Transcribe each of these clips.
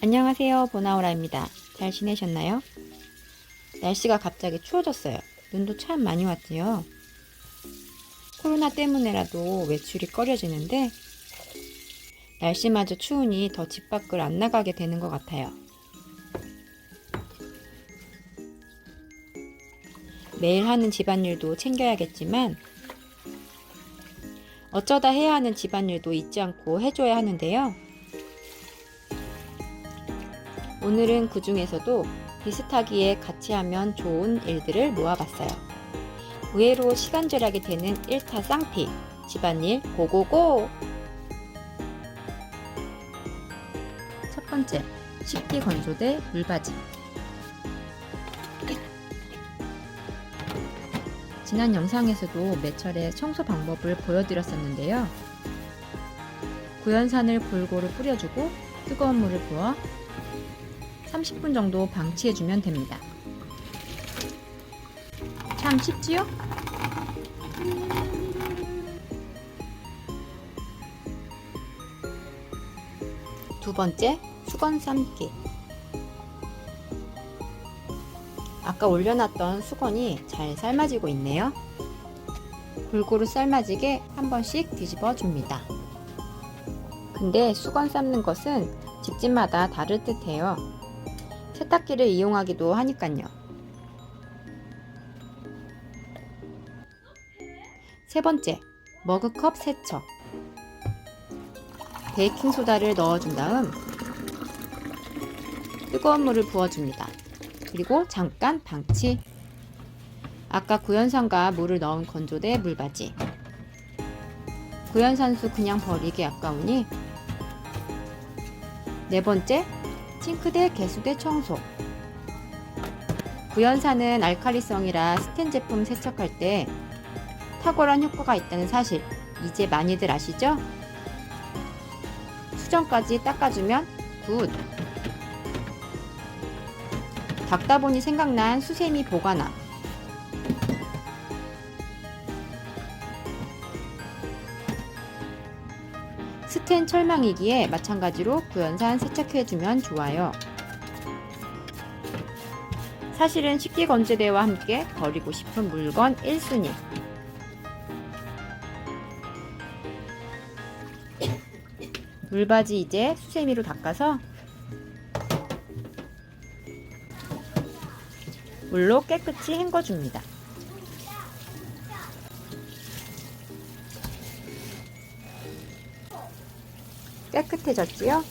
안녕하세요, 보나오라입니다. 잘 지내셨나요? 날씨가 갑자기 추워졌어요. 눈도 참 많이 왔지요. 코로나 때문에라도 외출이 꺼려지는데 날씨마저 추우니 더 집 밖을 안 나가게 되는 것 같아요. 매일 하는 집안일도 챙겨야겠지만 어쩌다 해야 하는 집안일도 잊지 않고 해줘야 하는데요. 오늘은 그 중에서도 비슷하기에 같이 하면 좋은 일들을 모아봤어요. 의외로 시간 절약이 되는 1타 쌍피, 집안일 고고고! 첫 번째, 식기 건조대 물받이. 지난 영상에서도 몇 차례 청소 방법을 보여드렸었는데요. 구연산을 골고루 뿌려주고 뜨거운 물을 부어 30분 정도 방치해주면 됩니다. 참 쉽지요? 두 번째, 수건 삶기. 아까 올려놨던 수건이 잘 삶아지고 있네요. 골고루 삶아지게 한 번씩 뒤집어 줍니다. 근데 수건 삶는 것은 집집마다 다를 듯해요. 세탁기를 이용하기도 하니깐요. 세 번째, 머그컵 세척. 베이킹소다를 넣어준 다음 뜨거운 물을 부어줍니다. 그리고 잠깐 방치. 아까 구연산과 물을 넣은 건조대 물받이. 구연산수 그냥 버리기 아까우니. 네 번째, 싱크대 개수대 청소. 구연산은 알칼리성이라 스텐 제품 세척할 때 탁월한 효과가 있다는 사실 이제 많이들 아시죠? 수정까지 닦아주면 굿! 닦다 보니 생각난 수세미 보관함. 스텐 철망이기에 마찬가지로 구연산 세척해주면 좋아요. 사실은 식기건조대와 함께 버리고 싶은 물건 1순위. 물받이 이제 수세미로 닦아서 물로 깨끗이 헹궈줍니다. 깨끗해졌지요?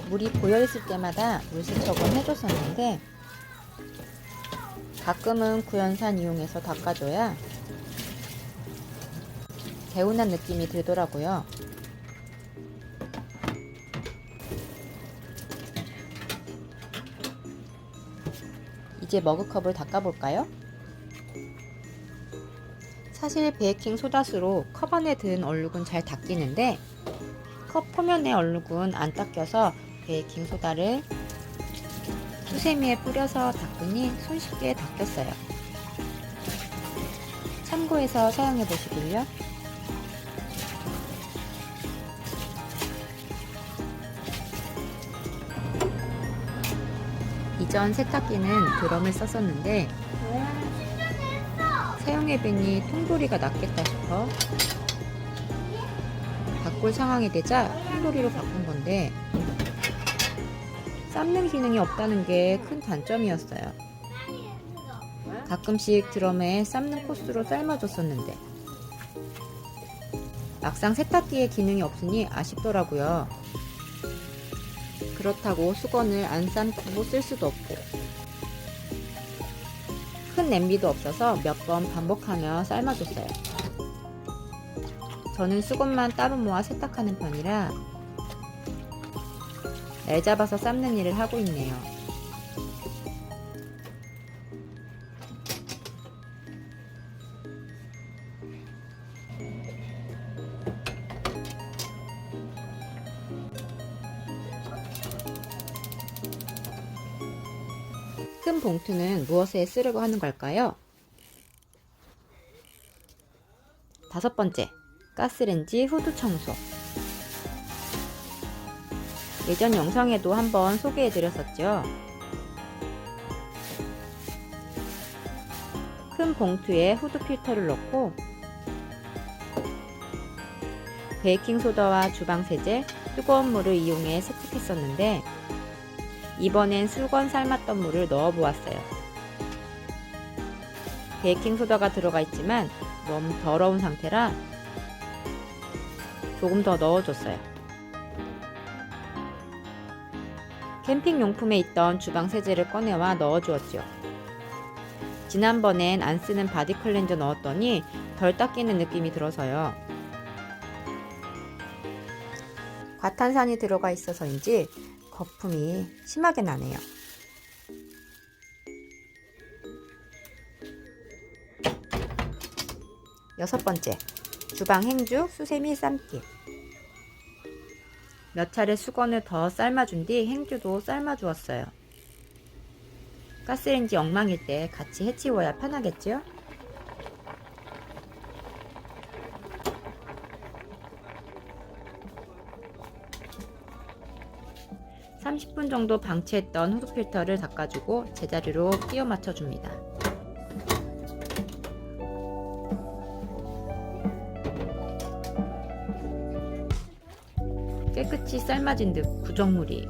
물이 고여있을 때마다 물세척은 해줬었는데 가끔은 구연산 이용해서 닦아줘야 개운한 느낌이 들더라고요. 이제 머그컵을 닦아볼까요? 사실 베이킹 소다수로 컵 안에 든 얼룩은 잘 닦이는데 컵 표면의 얼룩은 안 닦여서 베이킹 소다를 수세미에 뿌려서 닦으니 손쉽게 닦였어요. 참고해서 사용해 보시길요. 이전 세탁기는 드럼을 썼었는데 사용해보니 통돌이가 낫겠다 싶어 바꿀 상황이 되자 통돌이로 바꾼 건데 삶는 기능이 없다는 게 큰 단점이었어요. 가끔씩 드럼에 삶는 코스로 삶아줬었는데 막상 세탁기에 기능이 없으니 아쉽더라고요. 그렇다고 수건을 안 삶고 쓸 수도 없고 큰 냄비도 없어서 몇 번 반복하며 삶아줬어요. 저는 수건만 따로 모아 세탁하는 편이라 날 잡아서 삶는 일을 하고 있네요. 큰 봉투는 무엇에 쓰려고 하는 걸까요? 다섯 번째, 가스레인지 후드 청소. 예전 영상에도 한번 소개해드렸었죠. 큰 봉투에 후드 필터를 넣고 베이킹소다와 주방세제, 뜨거운 물을 이용해 세척했었는데 이번엔 수건 삶았던 물을 넣어 보았어요. 베이킹소다가 들어가 있지만 너무 더러운 상태라 조금 더 넣어줬어요. 캠핑용품에 있던 주방세제를 꺼내와 넣어주었죠. 지난번엔 안 쓰는 바디 클렌저 넣었더니 덜 닦이는 느낌이 들어서요. 과탄산이 들어가 있어서인지 거품이 심하게 나네요. 여섯 번째, 주방 행주 수세미 삶기. 몇 차례 수건을 더 삶아준 뒤 행주도 삶아주었어요. 가스레인지 엉망일 때 같이 해치워야 편하겠죠? (30분) 정도 방치했던 후드 필터를 닦아주고 제자리로 끼워 맞춰줍니다. 깨끗이 삶아진 듯 구정물이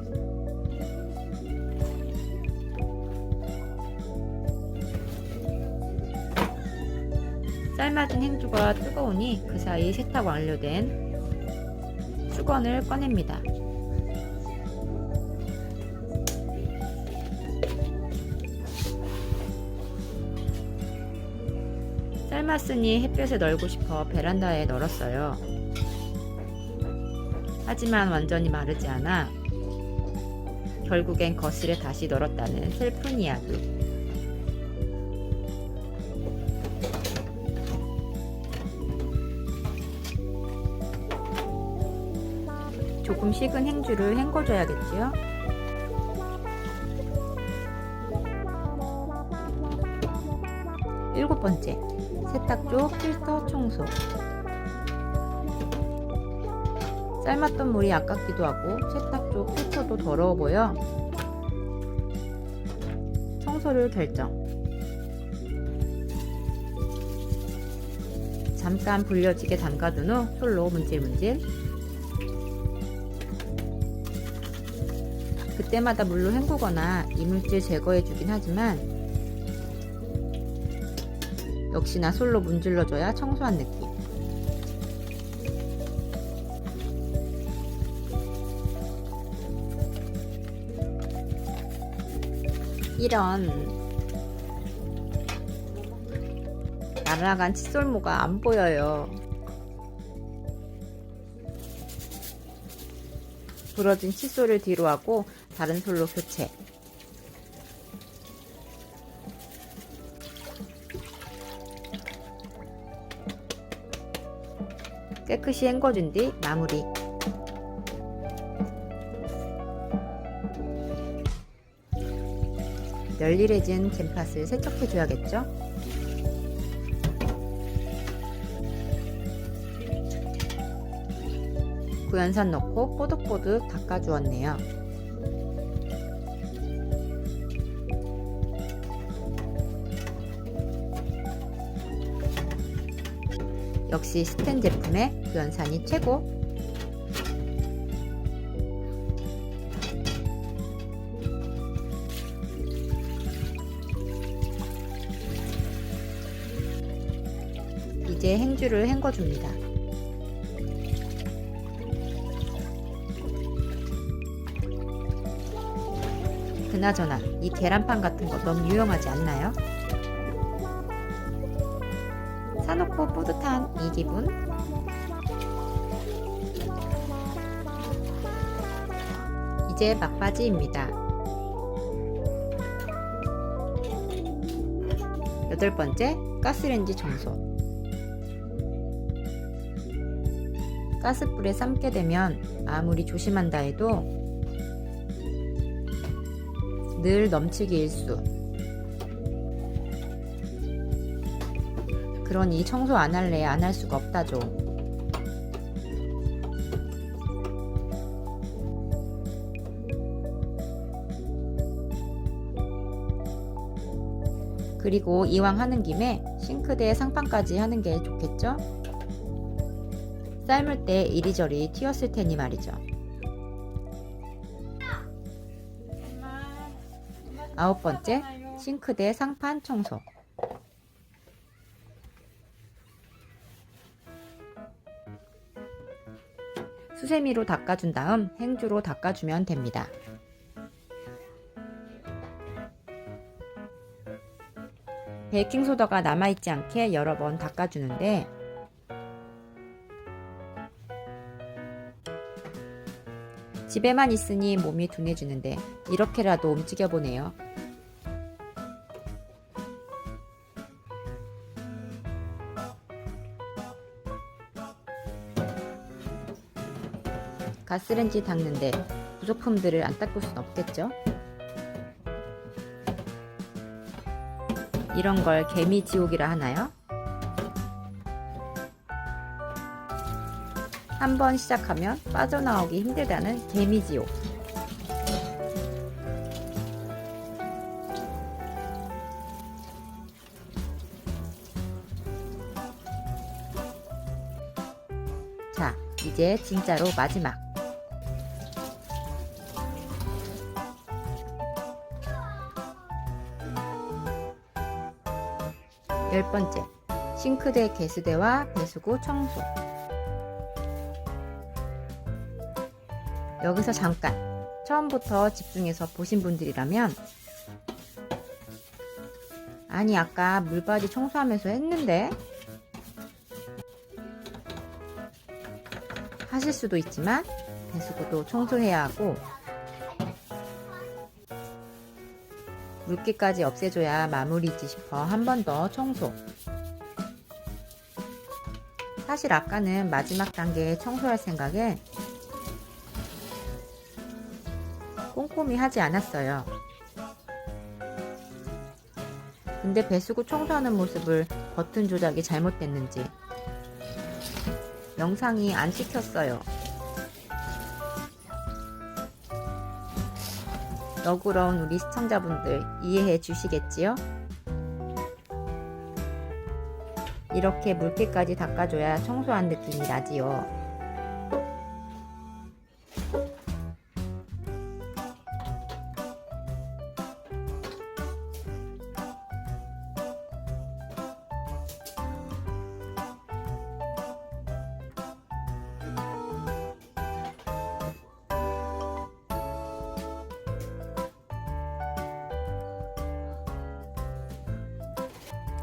삶아진 행주가 뜨거우니 그 사이 세탁 완료된 수건을 꺼냅니다. 삶았으니 햇볕에 널고 싶어 베란다에 널었어요. 하지만 완전히 마르지 않아 결국엔 거실에 다시 널었다는 슬픈 이야기. 조금 식은 행주를 헹궈줘야겠지요? 일곱 번째, 세탁조 필터 청소. 삶았던 물이 아깝기도 하고 세탁조 필터도 더러워 보여 청소를 결정. 잠깐 불려지게 담가둔 후 솔로 문질문질. 그때마다 물로 헹구거나 이물질 제거해주긴 하지만 역시나 솔로 문질러줘야 청소한 느낌. 이런 날아간 칫솔모가 안 보여요. 부러진 칫솔을 뒤로 하고 다른 솔로 교체. 깨끗이 헹궈준 뒤 마무리. 널널해진 캔팟을 세척해줘야겠죠? 구연산 넣고 뽀득뽀득 닦아주었네요. 역시 스텐 제품의 구연산이 최고! 이제 행주를 헹궈줍니다. 그나저나 이 계란판 같은 거 너무 유용하지 않나요? 사놓고 뿌듯한 이 기분? 이제 막바지입니다. 여덟 번째, 가스레인지 청소. 가스불에 삶게 되면 아무리 조심한다 해도 늘 넘치기 일수. 그러니 청소 안 할래 안 할 수가 없다죠. 그리고 이왕 하는 김에 싱크대 상판까지 하는 게 좋겠죠? 삶을 때 이리저리 튀었을 테니 말이죠. 9번째, 싱크대 상판 청소. 수세미로 닦아준 다음 행주로 닦아주면 됩니다. 베이킹소다가 남아있지 않게 여러 번 닦아주는데 집에만 있으니 몸이 둔해지는데 이렇게라도 움직여보네요. 가스레인지 닦는데 부속품들을 안 닦을 순 없겠죠? 이런 걸 개미지옥이라 하나요? 한번 시작하면 빠져나오기 힘들다는 개미지옥. 자, 이제 진짜로 마지막. 열 번째, 싱크대 개수대와 배수구 청소. 여기서 잠깐 처음부터 집중해서 보신 분들이라면 아니 아까 물바지 청소하면서 했는데 하실 수도 있지만 배수구도 청소해야 하고 물기까지 없애줘야 마무리지 싶어 한 번 더 청소. 사실 아까는 마지막 단계에 청소할 생각에 꼼꼼히 하지 않았어요. 근데 배수구 청소하는 모습을 버튼 조작이 잘못됐는지 영상이 안 찍혔어요. 너그러운 우리 시청자분들 이해해 주시겠지요? 이렇게 물기까지 닦아줘야 청소한 느낌이 나지요.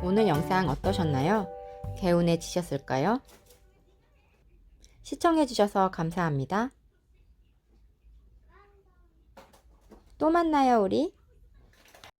오늘 영상 어떠셨나요? 개운해지셨을까요? 시청해주셔서 감사합니다. 또 만나요, 우리.